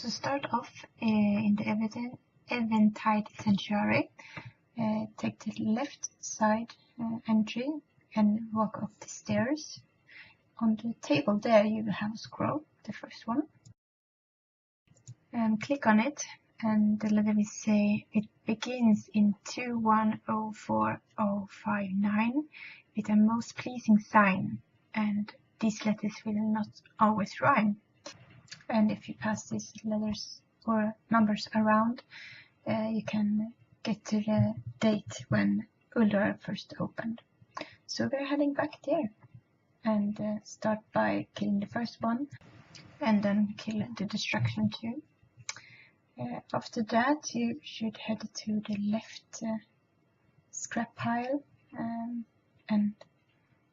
So start off in the eventide sanctuary. Take the left side entry and walk up the stairs. On the table there you will have a scroll, the first one. Click on it and the letter will say it begins in 2104059 with a most pleasing sign, and these letters will not always rhyme. And if you pass these letters or numbers around, you can get to the date when Ullr first opened. So we're heading back there and start by killing the first one and then kill the destruction too. After that you should head to the left scrap pile and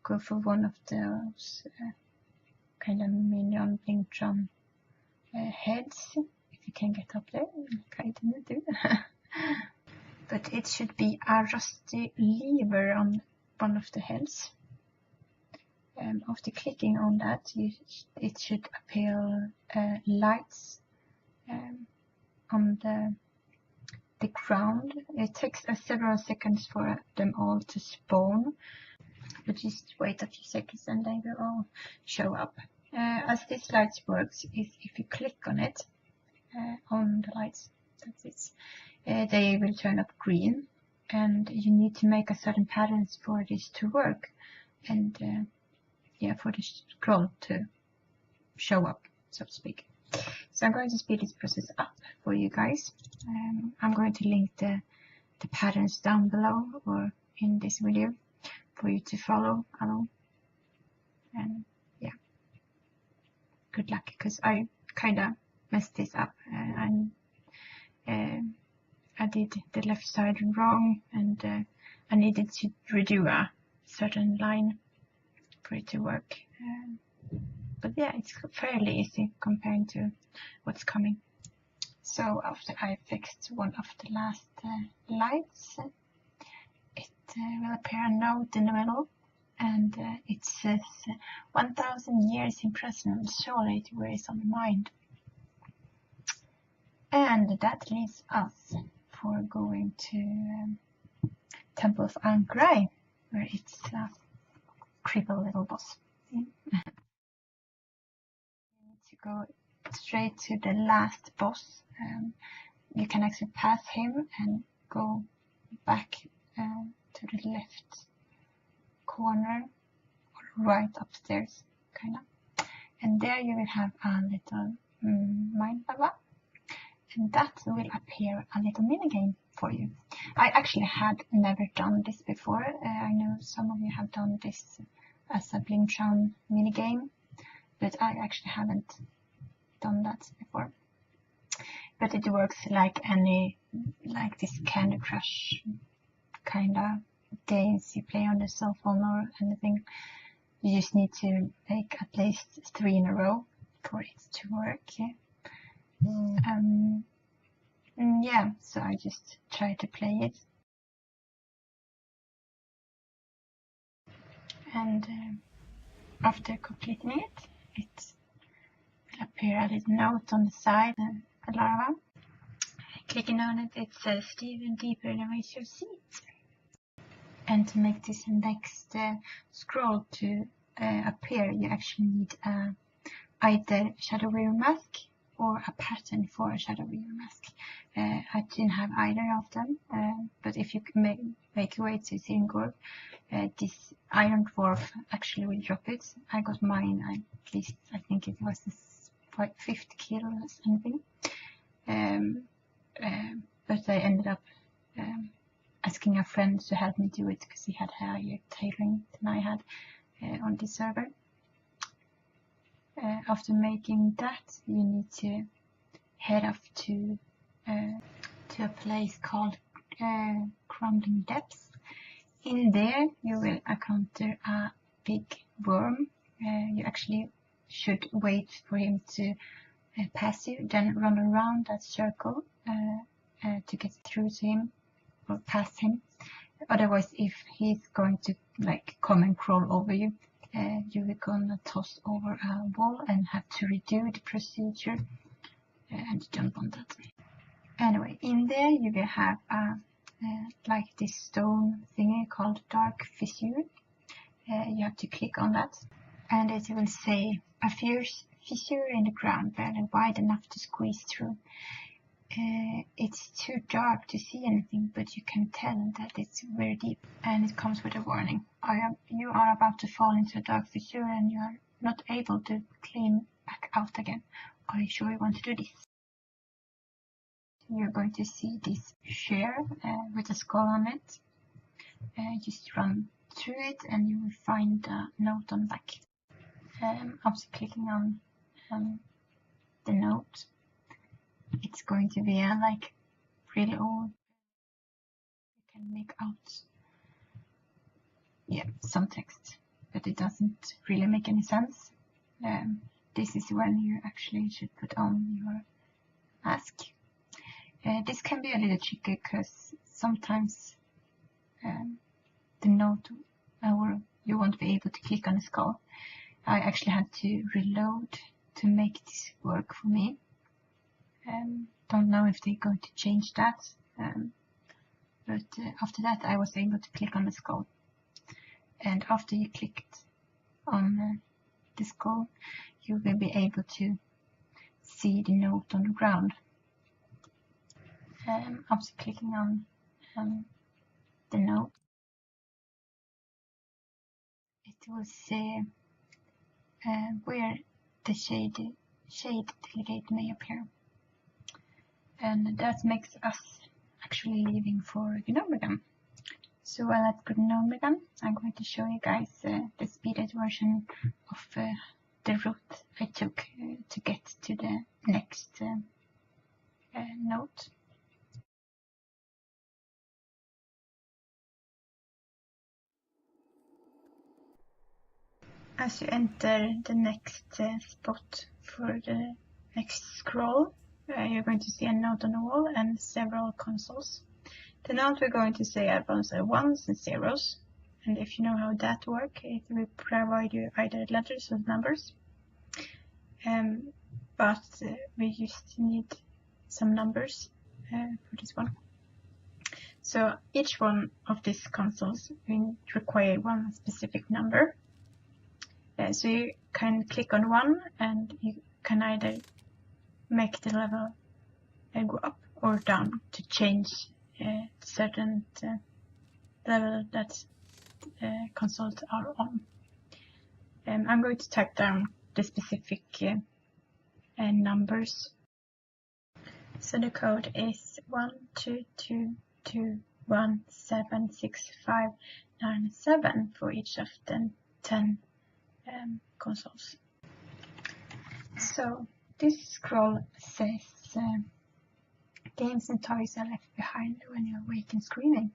go for one of those kind of minion Blingtron heads, if you can get up there, like I didn't do. But it should be a rusty lever on one of the heads. After clicking on that, it should appear lights on the ground. It takes several seconds for them all to spawn, but just wait a few seconds and they will all show up. As this lights works, if you click on it, on the lights, that's it, they will turn up green, and you need to make a certain patterns for this to work, and for the scroll to show up, so to speak. So I'm going to speed this process up for you guys. I'm going to link the patterns down below or in this video for you to follow along. And yeah, good luck, because I kind of messed this up and I did the left side wrong, and I needed to redo a certain line for it to work. But yeah, it's fairly easy compared to what's coming. So after I fixed one of the last lights, it will appear a note in the middle, and it says 1000 years in present, surely it weighs on the mind. And that leaves us for going to Temple of Angrai, where it's a creepy little boss. To go straight to the last boss. You can actually pass him and go back to the left corner or right upstairs, kind of. And there you will have a little mind lava, and that will appear a little minigame for you. I actually had never done this before. I know some of you have done this as a Blingtron minigame, but I actually haven't done that before. But it works like this Candy Crush kind of games you play on the cell phone or anything. You just need to make at least 3 in a row for it to work. Yeah, so I just try to play it. And after completing it, it will appear a little note on the side, a lava. Clicking on it, it says even deeper than raise your seat. And to make this next scroll to appear, you actually need either Shadow Weaver mask or a pattern for a Shadow Weaver mask. I didn't have either of them, but if you can make your way to Zingorg, this Iron Dwarf actually will drop it. I got mine, at least I think it was the 5th kill or something. But I ended up asking a friend to help me do it because he had higher tailoring than I had on this server. After making that, you need to head off to a place called Crumbling Depths. In there you will encounter a big worm. You actually should wait for him to pass you, then run around that circle to get through to him or past him. Otherwise, if he's going to come and crawl over you, you will gonna toss over a wall and have to redo the procedure and you don't want that. Anyway, in there you will have like this stone thingy called dark fissure. You have to click on that, and it will say a fissure in the ground, barely wide enough to squeeze through. It's too dark to see anything, but you can tell that it's very deep, and it comes with a warning. You are about to fall into a dark fissure and you are not able to climb back out again. Are you sure you want to do this? You're going to see this share with a skull on it. Just run through it and you will find a note on the back. After clicking on the note, it's going to be like really old. You can make out some text, but it doesn't really make any sense. This is when you actually should put on your mask. This can be a little tricky because sometimes the note, or you won't be able to click on the skull. I actually had to reload to make this work for me. Don't know if they're going to change that, but after that I was able to click on the skull, and after you clicked on the skull you will be able to see the note on the ground. After clicking on the note, it will say where the shade delegate may appear. And that makes us actually leaving for Gnomegan. So while at Gnomegan, I'm going to show you guys the speeded version of the route I took to get to the next note. As you enter the next spot for the next scroll, you're going to see a note on the wall and several consoles. The note we're going to say are both ones and zeros, and if you know how that works, it will provide you either letters or numbers. But we just need some numbers for this one. So each one of these consoles will require one specific number. So you can click on one and you can either make the level go up or down to change certain level that consoles are on. I'm going to type down the specific numbers. So the code is 12221765997 for each of the 10 consoles. So this scroll says games and toys are left behind when you're awake and screaming.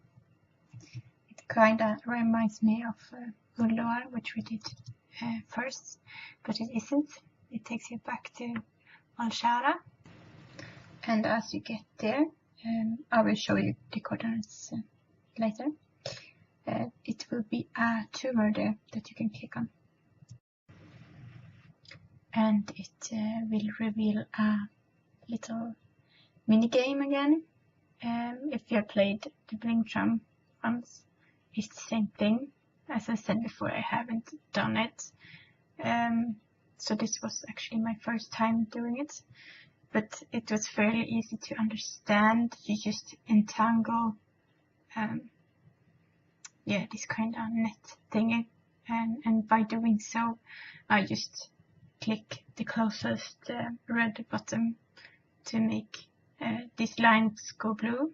It kinda reminds me of Ulloar, which we did first, but it isn't. It takes you back to Valshara, and as you get there, I will show you the coordinates later. It will be a tumor there that you can click on, and it will reveal a little mini game again. If you have played the Blink Drum once, it's the same thing. As I said before, I haven't done it, so this was actually my first time doing it, but it was fairly easy to understand. You just entangle this kind of net thingy, and by doing so I just click the closest red button to make these lines go blue.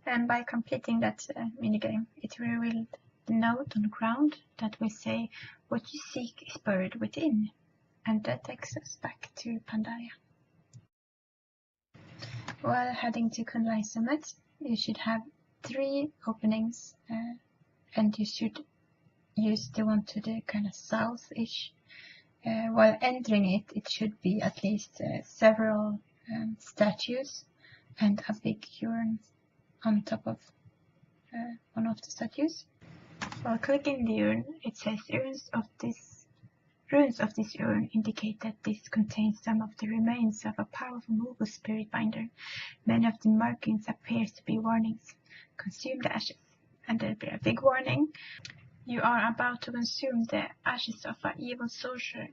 And by completing that minigame, it revealed the note on the ground that will say what you seek is buried within, and that takes us back to Pandaria. While heading to Kun-Lai Summit, you should have 3 openings, and you should use the one to the kind of south-ish while entering it, it should be at least several statues and a big urn on top of one of the statues. While clicking the urn, it says runes of this urn indicate that this contains some of the remains of a powerful Mugu spirit binder. Many of the markings appear to be warnings. Consume the ashes. And there'll be a big warning. You are about to consume the ashes of an evil sorcerer.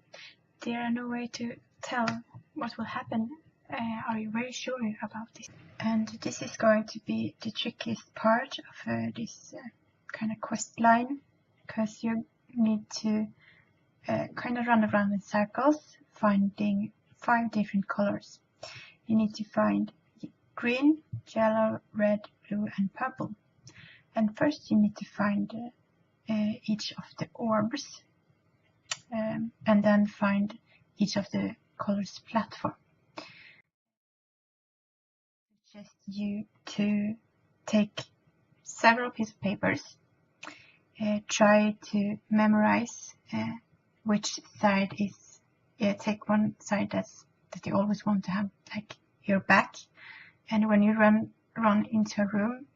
There are no way to tell what will happen. Are you very sure about this? And this is going to be the trickiest part of this kind of quest line, because you need to kind of run around in circles, finding 5 different colors. You need to find green, yellow, red, blue, and purple. And first you need to find each of the orbs, and then find each of the colors platform. Just you to take several pieces of papers, try to memorize which side is, take one side that you always want to have, like your back, and when you run into a room,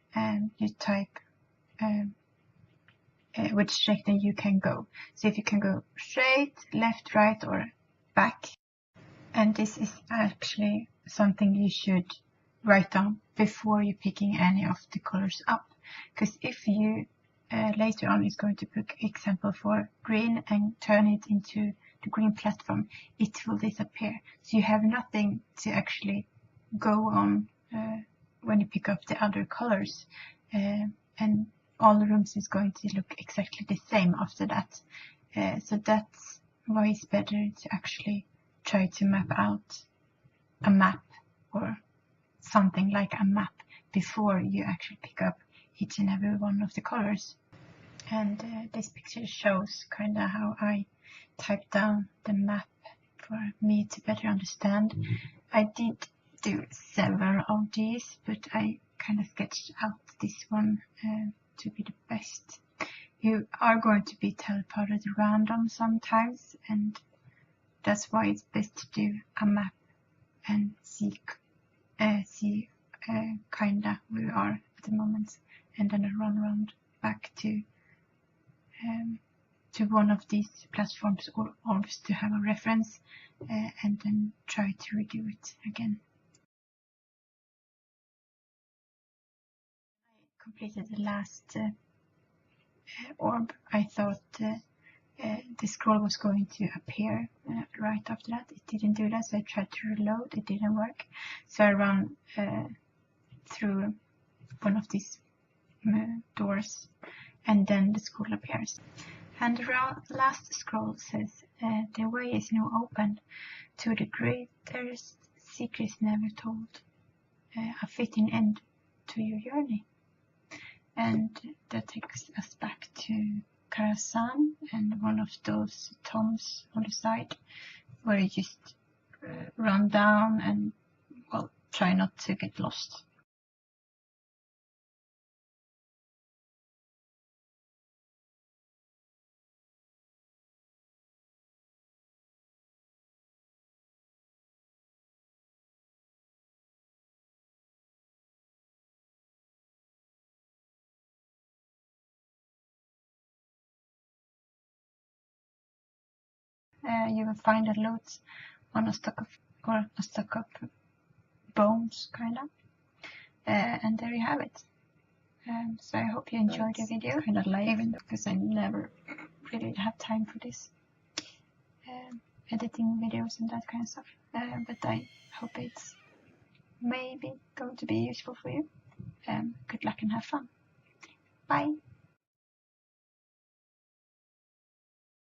you type which direction you can go. So if you can go straight, left, right, or back. And this is actually something you should write down before you're picking any of the colors up, because if you later on is going to pick example for green and turn it into the green platform, it will disappear. So you have nothing to actually go on when you pick up the other colors, and all the rooms is going to look exactly the same after that. So that's why it's better to actually try to map out a map or something like a map before you actually pick up each and every one of the colors. And this picture shows kind of how I typed down the map for me to better understand. I did do several of these, but I kind of sketched out this one to be the best. You are going to be teleported random sometimes, and that's why it's best to do a map and see kinda where we are at the moment, and then run around back to one of these platforms or orbs to have a reference, and then try to redo it again. I completed the last orb. I thought the scroll was going to appear right after that. It didn't do that, so I tried to reload. It didn't work. So I ran through one of these doors, and then the scroll appears. And the last scroll says, the way is now open to the greatest secrets never told, a fitting end to your journey. And that takes us back to Karasan and one of those tombs on the side, where you just run down and, well, try not to get lost. You will find a loot on a stack of bones, kind of, and there you have it. So I hope you enjoyed the video, kind of live, even because I never really have time for this, editing videos and that kind of stuff. But I hope it's maybe going to be useful for you. Good luck and have fun. Bye.